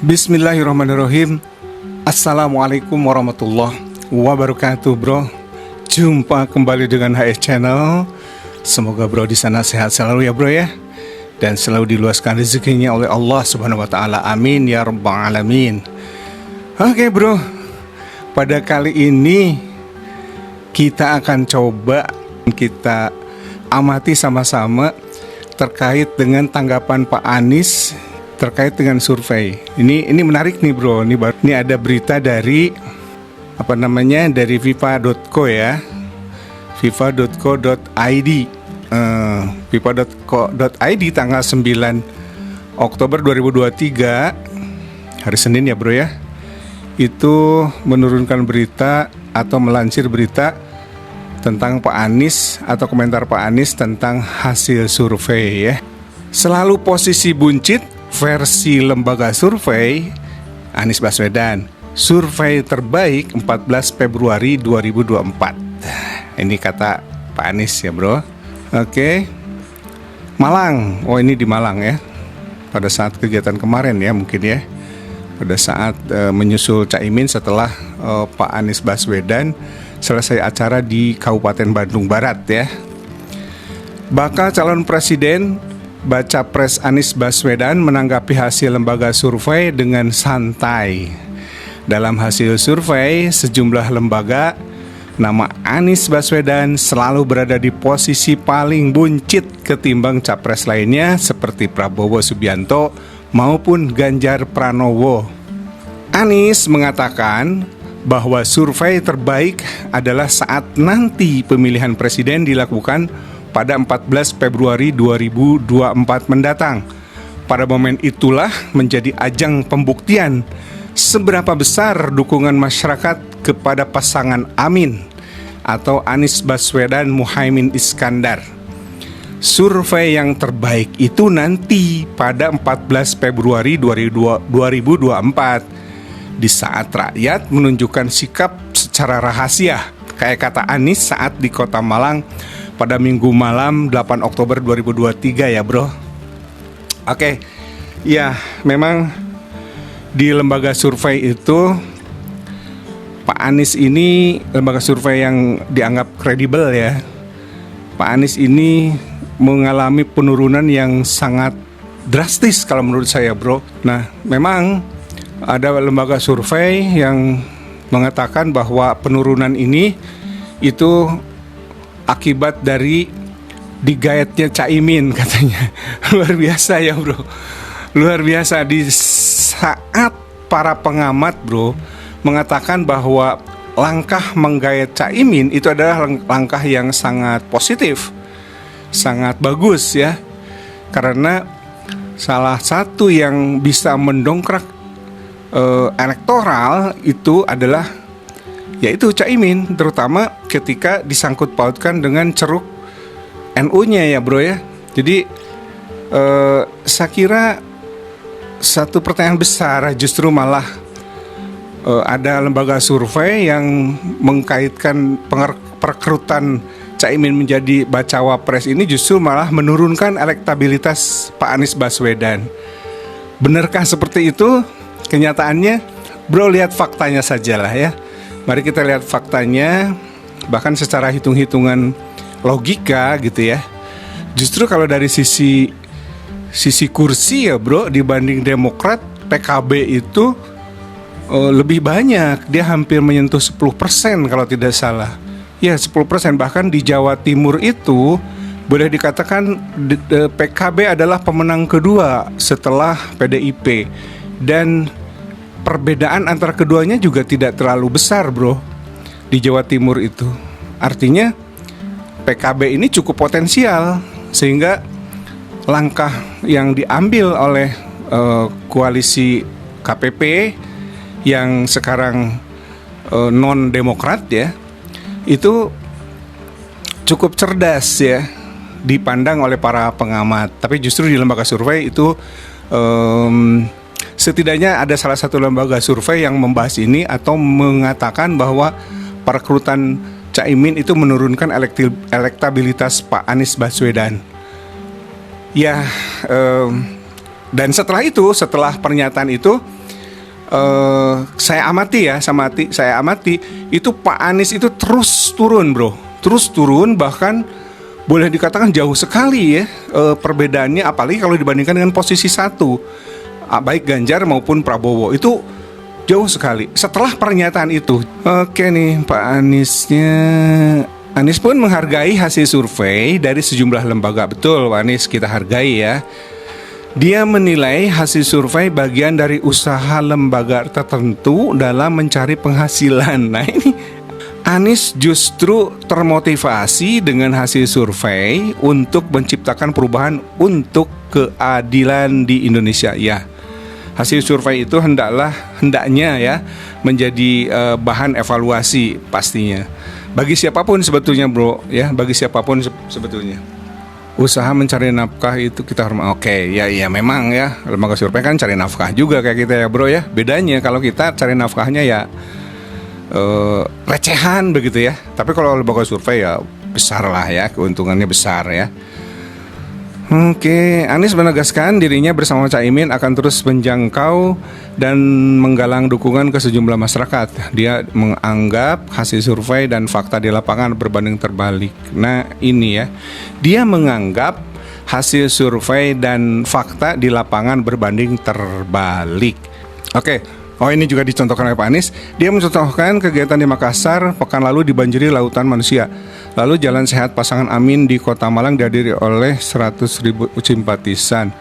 Bismillahirrahmanirrahim. Assalamualaikum warahmatullahi wabarakatuh, bro. Jumpa kembali dengan HS Channel. Semoga bro di sana sehat selalu ya bro ya, dan selalu diluaskan rezekinya oleh Allah Subhanahu wa taala. Amin ya rabbal alamin. Oke bro, pada kali ini kita akan coba kita amati sama-sama terkait dengan tanggapan Pak Anies terkait dengan survei. Ini menarik nih bro. Ini ada berita dari dari fifa.co ya. fifa.co.id. fifa.co.id tanggal 9 Oktober 2023 hari Senin ya bro ya. Itu menurunkan berita atau melansir berita tentang Pak Anies atau komentar Pak Anies tentang hasil survei ya. Selalu posisi buncit versi lembaga survei Anies Baswedan. Survei terbaik 14 Februari 2024. Ini kata Pak Anies ya bro. Oke. Malang. Oh ini di Malang ya. Pada saat kegiatan kemarin ya mungkin ya. Pada saat menyusul Caimin setelah Pak Anies Baswedan selesai acara di Kabupaten Bandung Barat ya. Bakal calon presiden Baca Pres Anies Baswedan menanggapi hasil lembaga survei dengan santai. Dalam hasil survei sejumlah lembaga, nama Anies Baswedan selalu berada di posisi paling buncit ketimbang capres lainnya seperti Prabowo Subianto maupun Ganjar Pranowo. Anies mengatakan bahwa survei terbaik adalah saat nanti pemilihan presiden dilakukan pada 14 Februari 2024 mendatang. Pada momen itulah menjadi ajang pembuktian seberapa besar dukungan masyarakat kepada pasangan Amin atau Anies Baswedan Muhaimin Iskandar. Survei yang terbaik itu nanti pada 14 Februari 2024 di saat rakyat menunjukkan sikap secara rahasia, kayak kata Anies saat di Kota Malang pada Minggu malam 8 Oktober 2023 ya bro. Oke. Ya memang di lembaga survei itu Pak Anies ini lembaga survei yang dianggap kredibel ya. Pak Anies ini mengalami penurunan yang sangat drastis kalau menurut saya bro. Nah memang ada lembaga survei yang mengatakan bahwa penurunan ini itu akibat dari digaetnya Caimin katanya. Luar biasa ya bro. Luar biasa. Di saat para pengamat bro mengatakan bahwa langkah menggaet Caimin itu adalah langkah yang sangat positif, sangat bagus ya. Karena salah satu yang bisa mendongkrak elektoral itu adalah yaitu Caimin, terutama ketika disangkut pautkan dengan ceruk NU-nya ya bro ya. Jadi saya kira satu pertanyaan besar justru malah ada lembaga survei yang mengkaitkan perekrutan Caimin menjadi bacawa pres ini justru malah menurunkan elektabilitas Pak Anies Baswedan. Benarkah seperti itu? Kenyataannya bro, lihat faktanya sajalah ya. Mari kita lihat faktanya, bahkan secara hitung-hitungan logika gitu ya. Justru kalau dari sisi kursi ya bro, dibanding Demokrat, PKB itu lebih banyak. Dia hampir menyentuh 10% kalau tidak salah. Ya 10%, bahkan di Jawa Timur itu boleh dikatakan PKB adalah pemenang kedua setelah PDIP. Dan perbedaan antara keduanya juga tidak terlalu besar bro di Jawa Timur itu. Artinya PKB ini cukup potensial, sehingga langkah yang diambil oleh koalisi KPP yang sekarang non Demokrat ya, itu cukup cerdas ya dipandang oleh para pengamat. Tapi justru di lembaga survei itu setidaknya ada salah satu lembaga survei yang membahas ini atau mengatakan bahwa perekrutan Caimin itu menurunkan elektabilitas Pak Anies Baswedan. Ya, dan setelah pernyataan itu saya amati itu Pak Anies itu terus turun bro, terus turun, bahkan boleh dikatakan jauh sekali ya perbedaannya, apalagi kalau dibandingkan dengan posisi satu, baik Ganjar maupun Prabowo itu jauh sekali setelah pernyataan itu. Oke nih, Pak Anies pun menghargai hasil survei dari sejumlah lembaga. Betul, Pak Anies kita hargai ya. Dia menilai hasil survei bagian dari usaha lembaga tertentu dalam mencari penghasilan. Nah ini Anies justru termotivasi dengan hasil survei untuk menciptakan perubahan untuk keadilan di Indonesia. Ya, hasil survei itu hendaknya ya menjadi bahan evaluasi pastinya. Bagi siapapun sebetulnya bro, ya bagi siapapun sebetulnya. Usaha mencari nafkah itu kita harus ya memang ya lembaga survei kan cari nafkah juga kayak kita ya bro ya. Bedanya kalau kita cari nafkahnya ya recehan begitu ya. Tapi kalau lembaga survei ya besar lah ya, keuntungannya besar ya. Oke, Anies menegaskan dirinya bersama Caimin akan terus menjangkau dan menggalang dukungan ke sejumlah masyarakat. Dia menganggap hasil survei dan fakta di lapangan berbanding terbalik. Nah ini ya, dia menganggap hasil survei dan fakta di lapangan berbanding terbalik. Oke. Ini juga dicontohkan oleh Pak Anies. Dia mencontohkan kegiatan di Makassar pekan lalu dibanjiri lautan manusia. Lalu jalan sehat pasangan Amin di Kota Malang dihadiri oleh 100.000 simpatisan.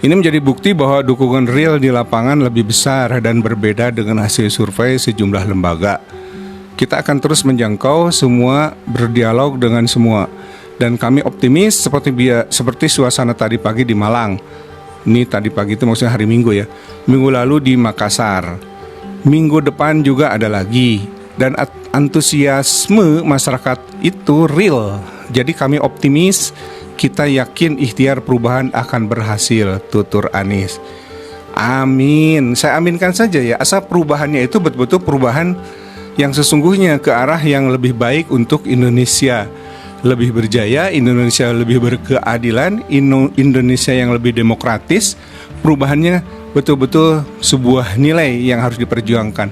Ini menjadi bukti bahwa dukungan real di lapangan lebih besar dan berbeda dengan hasil survei sejumlah lembaga. Kita akan terus menjangkau semua, berdialog dengan semua. Dan kami optimis seperti suasana tadi pagi di Malang. Ini tadi pagi itu maksudnya hari Minggu ya. Minggu lalu di Makassar. Minggu depan juga ada lagi. Dan antusiasme masyarakat itu real. Jadi kami optimis, kita yakin ikhtiar perubahan akan berhasil, tutur Anies. Amin. Saya aminkan saja ya, asal perubahannya itu betul-betul perubahan yang sesungguhnya ke arah yang lebih baik untuk Indonesia. Lebih berjaya, Indonesia lebih berkeadilan, Indonesia yang lebih demokratis. Perubahannya betul-betul sebuah nilai yang harus diperjuangkan.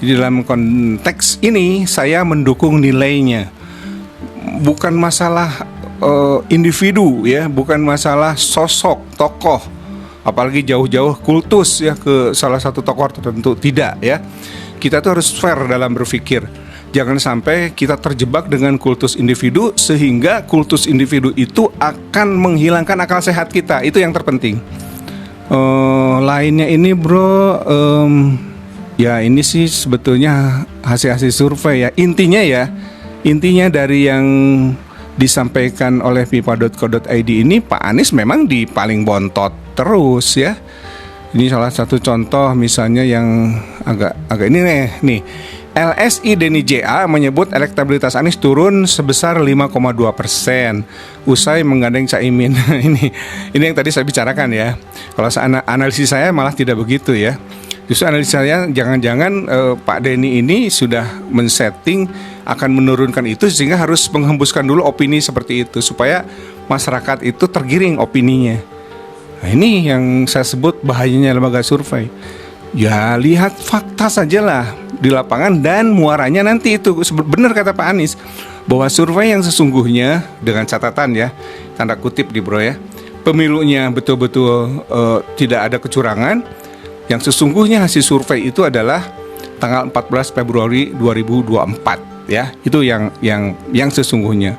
Jadi dalam konteks ini saya mendukung nilainya. Bukan masalah individu ya, bukan masalah sosok tokoh, apalagi jauh-jauh kultus ya ke salah satu tokoh tertentu, tidak ya. Kita tuh harus fair dalam berpikir. Jangan sampai kita terjebak dengan kultus individu sehingga kultus individu itu akan menghilangkan akal sehat kita. Itu yang terpenting. Lainnya ini bro, ya ini sih sebetulnya hasil survei ya. Intinya dari yang disampaikan oleh pipa.co.id ini, Pak Anies memang di paling bontot terus ya. Ini salah satu contoh misalnya yang agak ini nih. LSI Denny JA menyebut elektabilitas Anies turun sebesar 5,2% usai menggandeng Caimin. Ini yang tadi saya bicarakan ya. Kalau analisis saya malah tidak begitu ya. Justru analisis saya jangan-jangan Pak Denny ini sudah men-setting akan menurunkan itu sehingga harus menghembuskan dulu opini seperti itu supaya masyarakat itu tergiring opininya. Nah, ini yang saya sebut bahayanya lembaga survei. Ya lihat fakta sajalah di lapangan dan muaranya nanti itu. Benar kata Pak Anies bahwa survei yang sesungguhnya, dengan catatan ya, tanda kutip di bro ya, pemilunya betul-betul tidak ada kecurangan. Yang sesungguhnya hasil survei itu adalah tanggal 14 Februari 2024 ya. Itu yang sesungguhnya.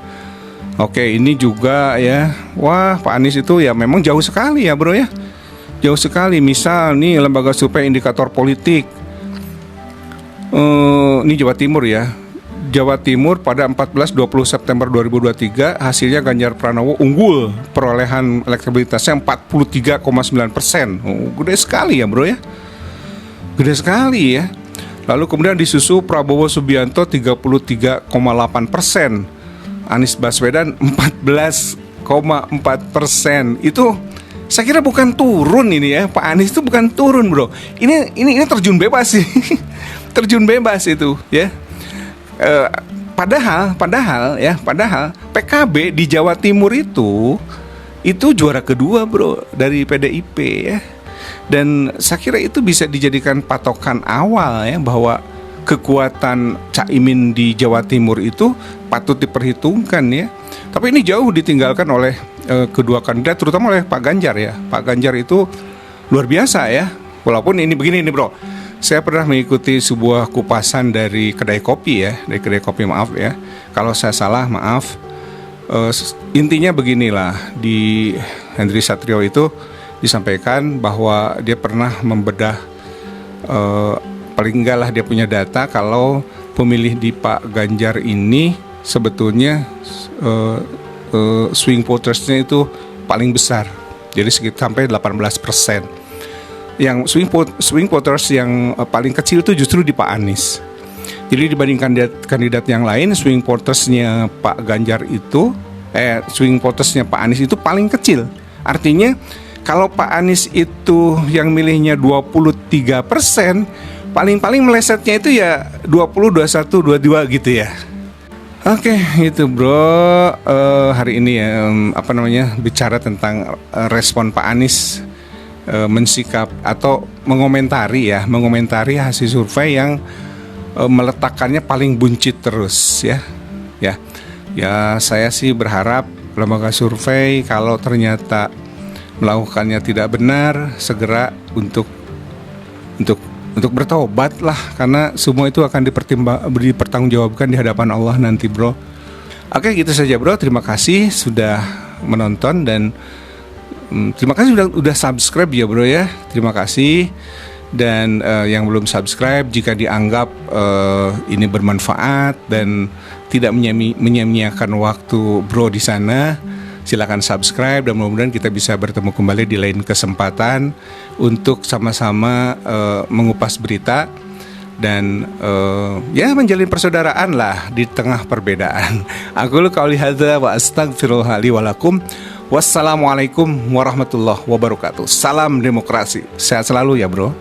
Oke, ini juga ya. Wah, Pak Anies itu ya memang jauh sekali ya bro ya. Jauh sekali. Misal nih lembaga survei indikator politik, ini Jawa Timur ya. Jawa Timur pada 14-20 September 2023 hasilnya Ganjar Pranowo unggul, perolehan elektabilitasnya 43,9%. Gede sekali ya bro ya. Gede sekali ya. Lalu kemudian disusul Prabowo Subianto 33,8%, Anies Baswedan 14,4%. Itu saya kira bukan turun ini ya, Pak Anies itu bukan turun bro. Ini terjun bebas sih, terjun bebas itu ya. Padahal PKB di Jawa Timur itu juara kedua bro dari PDIP ya. Dan saya kira itu bisa dijadikan patokan awal ya, bahwa kekuatan Caimin di Jawa Timur itu patut diperhitungkan ya. Tapi ini jauh ditinggalkan oleh kedua kandidat, terutama oleh Pak Ganjar ya. Pak Ganjar itu luar biasa ya. Walaupun ini begini nih bro, saya pernah mengikuti sebuah kupasan dari kedai kopi ya, maaf ya. Kalau saya salah maaf. Intinya beginilah, di Henry Satrio itu disampaikan bahwa dia pernah membedah, paling enggak lah dia punya data kalau pemilih di Pak Ganjar ini sebetulnya swing votersnya itu paling besar, jadi sekitar sampai 18%. Yang swing voters yang paling kecil itu justru di Pak Anies. Jadi dibanding kandidat yang lain, swing votersnya Pak Ganjar itu, swing votersnya Pak Anies itu paling kecil. Artinya kalau Pak Anies itu yang milihnya 23%, paling melesetnya itu ya 20, 21, 22 gitu ya. Oke, itu bro, hari ini ya, bicara tentang respon Pak Anies mensikap atau mengomentari hasil survei yang meletakkannya paling buncit terus ya. Saya sih berharap lembaga survei kalau ternyata melakukannya tidak benar, segera untuk bertobat lah, karena semua itu akan dipertanggungjawabkan di hadapan Allah nanti bro. Oke, gitu saja bro, terima kasih sudah menonton dan terima kasih sudah subscribe ya bro ya, terima kasih. Dan yang belum subscribe, jika dianggap ini bermanfaat dan tidak menyia-nyiakan waktu bro di sana, silakan subscribe dan mudah-mudahan kita bisa bertemu kembali di lain kesempatan untuk sama-sama mengupas berita dan menjalin persaudaraan lah di tengah perbedaan. Aku qauli hadza wa astaghfirullah li wa lakum. Wassalamualaikum warahmatullahi wabarakatuh. Salam demokrasi. Sehat selalu ya bro.